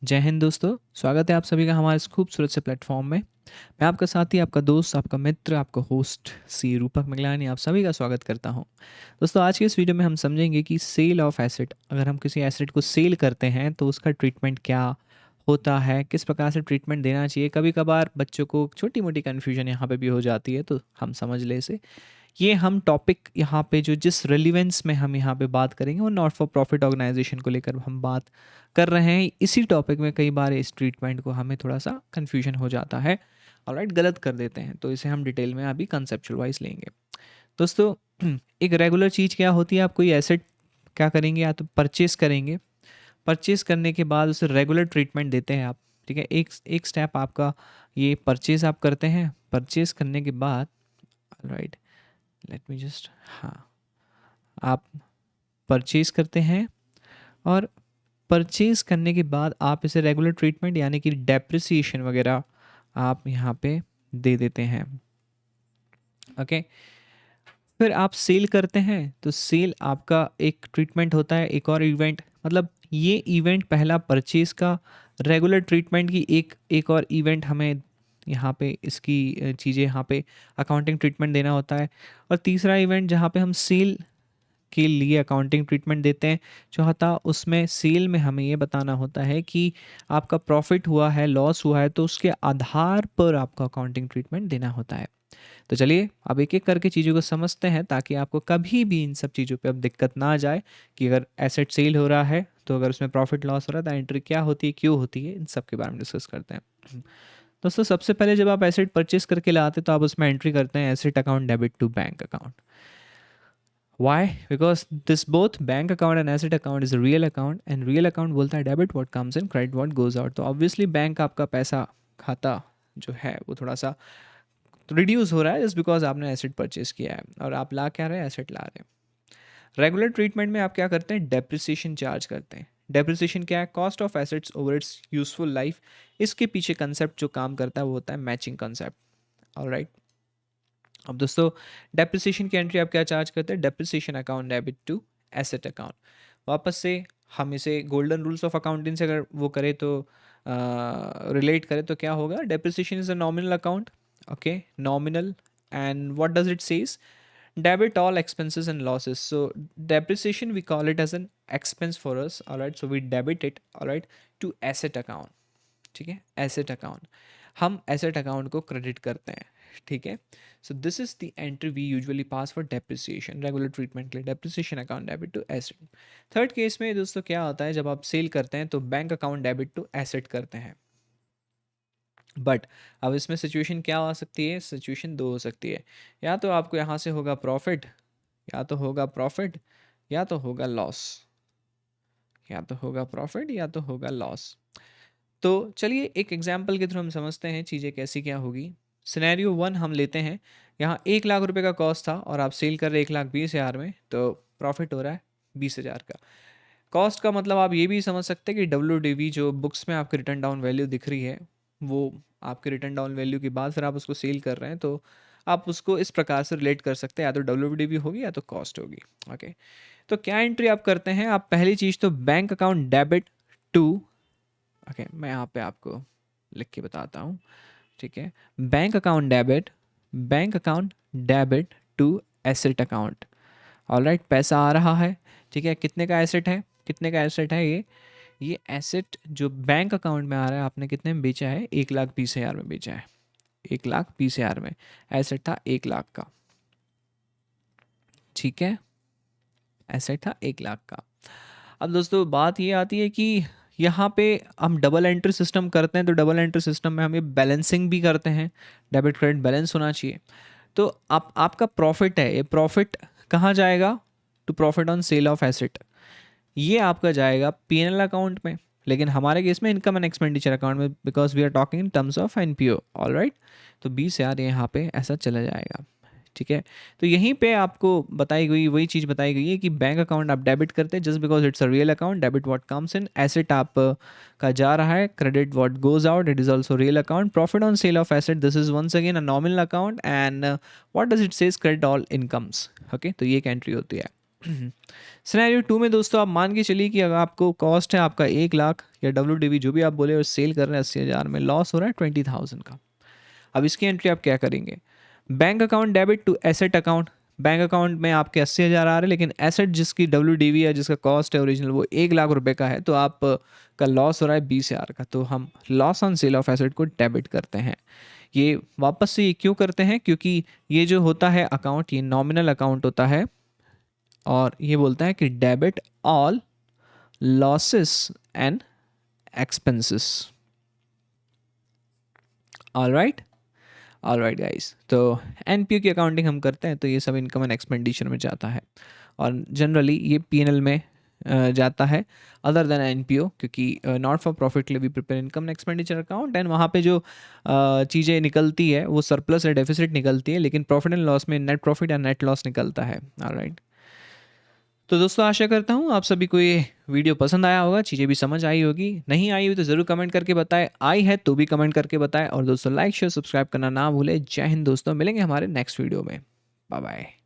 जय हिंद दोस्तों, स्वागत है आप सभी का हमारे इस खूबसूरत से प्लेटफॉर्म में। मैं आपका साथी, आपका दोस्त, आपका मित्र, आपका होस्ट सी रूपक मिगलानी आप सभी का स्वागत करता हूं। दोस्तों, आज के इस वीडियो में हम समझेंगे कि सेल ऑफ एसेट, अगर हम किसी एसेट को सेल करते हैं तो उसका ट्रीटमेंट क्या होता है, किस प्रकार से ट्रीटमेंट देना चाहिए। कभी कभार बच्चों को छोटी मोटी कन्फ्यूजन यहाँ पे भी हो जाती है, तो हम समझ ले इसे। ये हम टॉपिक यहाँ पे जो जिस रेलिवेंस में हम यहाँ पे बात करेंगे वो नॉट फॉर प्रॉफिट ऑर्गेनाइजेशन को लेकर हम बात कर रहे हैं। इसी टॉपिक में कई बार इस ट्रीटमेंट को हमें थोड़ा सा कन्फ्यूजन हो जाता है, ऑलराइट, गलत कर देते हैं, तो इसे हम डिटेल में अभी कंसेप्चुअल वाइज लेंगे। दोस्तों, एक रेगुलर चीज़ क्या होती है, आप कोई एसेट क्या करेंगे, या तो परचेस करेंगे। परचेस करने के बाद उसे रेगुलर ट्रीटमेंट देते हैं आप। ठीक है, एक एक स्टेप आपका ये परचेस आप करते हैं। परचेस करने के बाद, राइट, लेट मी जस्ट, हाँ, आप परचेज करते हैं और परचेज करने के बाद आप इसे रेगुलर ट्रीटमेंट यानी कि डेप्रिसिएशन वगैरह आप यहाँ पे दे देते हैं। ओके, फिर आप सेल करते हैं तो सेल आपका एक ट्रीटमेंट होता है, एक और इवेंट, मतलब ये इवेंट पहला परचेज का, रेगुलर ट्रीटमेंट की एक और इवेंट हमें यहाँ पे इसकी चीज़ें यहाँ पे अकाउंटिंग ट्रीटमेंट देना होता है। और तीसरा इवेंट जहाँ पे हम सेल के लिए अकाउंटिंग ट्रीटमेंट देते हैं। चौथा, उसमें सेल में हमें ये बताना होता है कि आपका प्रॉफिट हुआ है, लॉस हुआ है, तो उसके आधार पर आपको अकाउंटिंग ट्रीटमेंट देना होता है। तो चलिए अब एक एक करके चीज़ों को समझते हैं, ताकि आपको कभी भी इन सब चीज़ों पे अब दिक्कत ना आ जाए कि अगर एसेट सेल हो रहा है तो अगर उसमें प्रॉफिट लॉस हो रहा है तो एंट्री क्या होती है, क्यों होती है, इन सब के बारे में डिस्कस करते हैं। दोस्तों, सबसे पहले जब आप एसेट परचेस करके लाते तो आप उसमें एंट्री करते हैं asset account debit to bank account. Why? Because this both bank account and asset account is a real account, and real account बोलता है debit what comes in, credit what goes out। तो obviously bank आपका पैसा खाता जो है वो थोड़ा सा रिड्यूस हो रहा है जस्ट बिकॉज आपने एसेट परचेज किया है और आप ला क्या रहे हैं, एसेट ला रहे हैं। रेगुलर ट्रीटमेंट में आप क्या करते हैं, डेप्रिसिएशन चार्ज करते हैं। डेप्रिसिएशन क्या है, cost of assets over it's useful life. इसके पीछे कंसेप्ट जो काम करता है वो होता है मैचिंग कंसेप्ट। ऑलराइट, अब दोस्तों, डेप्रिसिएशन की एंट्री आप क्या चार्ज करते हैं, depreciation account debit to asset account. वापस से हम इसे गोल्डन रूल्स ऑफ अकाउंटिंग से अगर वो करें तो रिलेट करें तो क्या होगा, depreciation is a nominal account. Okay, nominal, and what does it says, debit all expenses and losses. So depreciation we call it as an expense for us, all right, so we debit it, all right, to asset account। ठीक है, asset account, हम asset account को credit करते हैं। ठीक है, so this is the entry we usually pass for depreciation, regular treatment के लिए depreciation account debit to asset. Third case में दोस्तों क्या होता है, जब आप सेल करते हैं तो bank account debit to asset करते हैं। बट अब इसमें सिचुएशन क्या हो सकती है, सिचुएशन दो हो सकती है, या तो आपको यहाँ से होगा प्रॉफिट, या तो होगा प्रॉफिट, या तो होगा लॉस, या तो होगा प्रॉफिट या तो होगा लॉस। तो चलिए एक एग्जाम्पल के थ्रू हम समझते हैं चीज़ें कैसी क्या होगी। सिनेरियो वन हम लेते हैं, यहाँ 1 लाख रुपए का कॉस्ट था और आप सेल कर रहे 1,20,000 में, तो प्रॉफिट हो रहा है 20,000 का। कॉस्ट का मतलब आप ये भी समझ सकते हैं कि WDV जो बुक्स में आपकी रिटर्न डाउन वैल्यू दिख रही है, वो आपके रिटर्न डाउन वैल्यू के बाद फिर आप उसको सेल कर रहे हैं, तो आप उसको इस प्रकार से रिलेट कर सकते हैं, या तो WDV होगी या तो कॉस्ट होगी। ओके, तो क्या एंट्री आप करते हैं, आप पहली चीज़ तो bank account debit to, okay, मैं यहाँ पे आपको लिख के बताता हूँ। ठीक है, bank account debit, bank account debit to asset account. Alright, पैसा आ रहा है। ठीक है, कितने का एसेट है, कितने का एसेट है ये एसेट जो बैंक अकाउंट में आ रहा है, आपने कितने में बेचा है, 1,20,000 में बेचा है। 1,20,000 में एसेट था 1 लाख का। ठीक है, एसेट था 1 लाख का। अब दोस्तों बात ये आती है कि यहाँ पे हम डबल एंट्री सिस्टम करते हैं, तो डबल एंट्री सिस्टम में हम ये बैलेंसिंग भी करते हैं, डेबिट क्रेडिट बैलेंस होना चाहिए। तो आपका प्रॉफिट है, ये प्रॉफिट कहाँ जाएगा, to profit on sale of asset, ये आपका जाएगा P&L अकाउंट में, लेकिन हमारे केस में इनकम एंड एक्सपेंडिचर अकाउंट में, because we are talking in terms of NPO। ऑलराइट, तो 20,000 यहाँ पे ऐसा चला जाएगा। ठीक है, तो यहीं पे आपको बताई गई वही चीज़ बताई गई है कि बैंक अकाउंट आप डेबिट करते हैं just because it's a real account, debit what comes in, asset आप का जा रहा है, credit what goes out, it is also real account, profit on sale of asset, this is once again a nominal account, and what does it says, credit all incomes. Okay, तो ये एक entry होती है। Scenario 2 में दोस्तों आप मान के चलिए कि अगर आपको कॉस्ट है आपका 1 लाख या डब्ल्यू जो भी आप बोले और सेल कर रहे हैं 80,000 में, लॉस हो रहा है 20,000 का। अब इसकी एंट्री आप क्या करेंगे? Bank account debit to asset account. Bank account में आपके 80,000 आ रहे हैं, लेकिन एसेट जिसकी डब्ल्यू या जिसका कॉस्ट है ओरिजिनल वो 1 लाख रुपए का है, तो आप का लॉस हो रहा है 20,000 का, तो हम loss on sale of asset को डेबिट करते हैं। ये वापस से ये क्यों करते हैं? क्योंकि ये जो होता है अकाउंट, ये नॉमिनल अकाउंट होता है और ये बोलता है कि debit all losses and expenses. Alright alright guys, तो एनपीओ की अकाउंटिंग हम करते हैं तो ये सब इनकम एंड एक्सपेंडिचर में जाता है और जनरली ये पीएनएल में जाता है अदर देन एनपीओ, क्योंकि नॉट फॉर प्रॉफिट के लिए भी prepare income and expenditure account and वहाँ पे जो चीज़ें निकलती है वो सरप्लस या डेफिसिट निकलती है, लेकिन प्रॉफिट एंड लॉस में नेट प्रॉफिट या नेट लॉस निकलता है। ऑलराइट, तो दोस्तों आशा करता हूँ आप सभी को ये वीडियो पसंद आया होगा, चीज़ें भी समझ आई होगी। नहीं आई हुई तो ज़रूर कमेंट करके बताएं, आई है तो भी कमेंट करके बताएं और दोस्तों लाइक शेयर सब्सक्राइब करना ना भूलें। जय हिंद दोस्तों, मिलेंगे हमारे नेक्स्ट वीडियो में। Bye bye.